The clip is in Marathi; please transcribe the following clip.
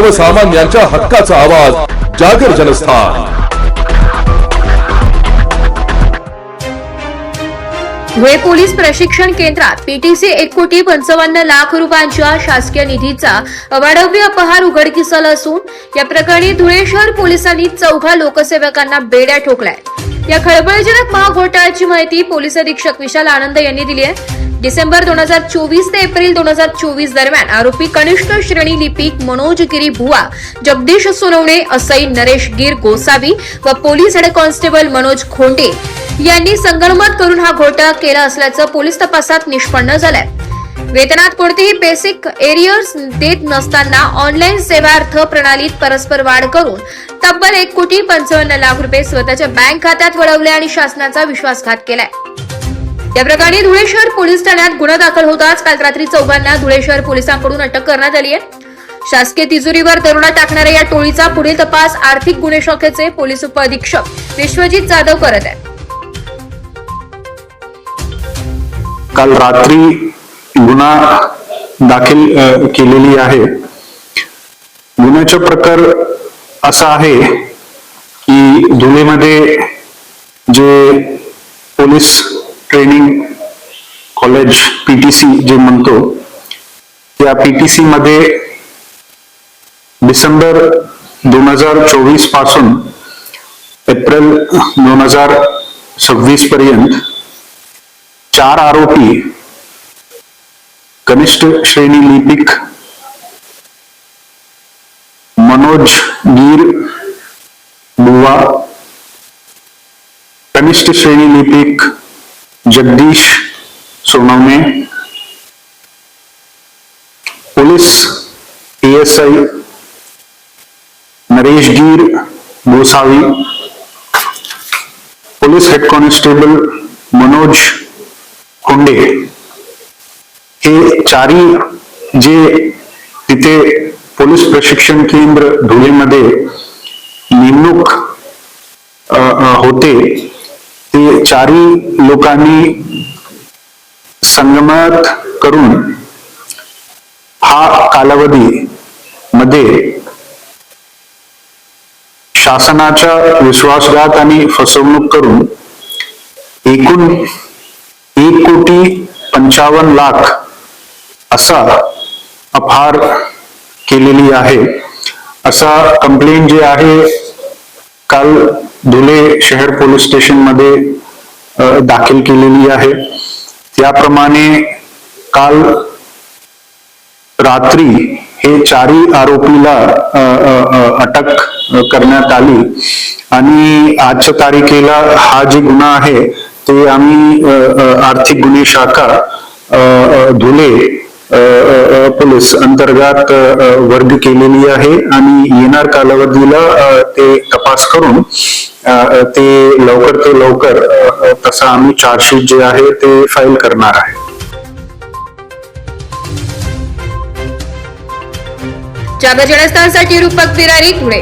सर्वसामान्यांच्या हक्काचा आवाज जागर जनस्थान। धुळे पोलीस प्रशिक्षण केंद्रात पीटीसी 1,55,00,000 रुपयांच्या शासकीय निधीचा अवाढव्य अपहार उघडकीस आला असून या प्रकरणी धुळे शहर पोलिसांनी 4 लोकसेवकांना बेड्या ठोकल्यात। या खळबळजनक महाघोटाळ्याची माहिती पोलीस अधीक्षक विशाल आनंद यांनी दिली आहे। डिसेंबर 2024 ते एप्रिल 2024 दरम्यान आरोपी कनिष्ठ श्रेणी लिपिक मनोज गिरी भुवा, जगदीश सोनवणे, असई नरेश गिर गोसावी व police head constable Manoj Khonde यांनी संगनमत करून हा घोटाळा केला असल्याचं पोलीस तपासात निष्पन्न झालंय। वेतनात कोणतेही बेसिक एरियर्स देत नसताना ऑनलाईन सेवार्थ प्रणालीत परस्पर वाढ करून तब्बल 1,55,00,000 रुपये स्वतःच्या बँक खात्यात वळवले आणि शासनाचा विश्वासघात केलाय। या प्रकरणी धुळे शहर पोलीस ठाण्यात गुन्हा दाखल होताच काल रात्री 4 धुळे शहर पोलिसांकडून अटक करण्यात आली आहे। शासकीय तिजोरीवर दरोडा टाकणाऱ्या या टोळीचा पुढील तपास आर्थिक गुन्हे शाखेचे पोलीस उपअधीक्षक विश्वजित जाधव करत आहेत। काल रात्री गुन्हा दाखल केलेली आहे। गुन्ह्याचा प्रकार असा आहे की धुळेमध्ये जे पोलीस ट्रेनिंग कॉलेज पीटीसी जे म्हणतो त्या पीटीसी मध्ये डिसेंबर 2024 पासून एप्रिल 2026 पर्यंत 4 आरोपी कनिष्ठ श्रेणी लिपिक मनोज गिर बुवा, कनिष्ठ श्रेणी लिपिक Jagdish Sonawane, police ASI Naresh Gir Gosavi, police head constable Manoj Khonde हे 4 जे तिथे पोलीस प्रशिक्षण केंद्र धुळेमध्ये नेमणूक होते ते 4 लोकांनी संगमत करून हा कालावधी मध्ये शासनाचा विश्वासघात आणि फसवणूक करून एकूण 1,55,00,000 असा अपहार केलेली आहे। असा कंप्लेंट जे आहे काल धुळे शहर पोलीस स्टेशन मध्ये दाखल केलेली आहे। त्याप्रमाणे काल रात्री हे 4 आरोपीला अटक करण्यात आली आणि आजच्या तारखेला हा जे गुन्हा आहे ते आम्ही आर्थिक गुन्हे शाखा धुळे पोलीस अंतर्गत वर्ग केलेली आहे आणि येणार कालावधीला ते तपास करून ते लवकर तसा आम्ही चार्जशीट जे आहे ते फाईल करणार आहे। जागर जनस्थानसाठी रूपक बिरारी धुळे।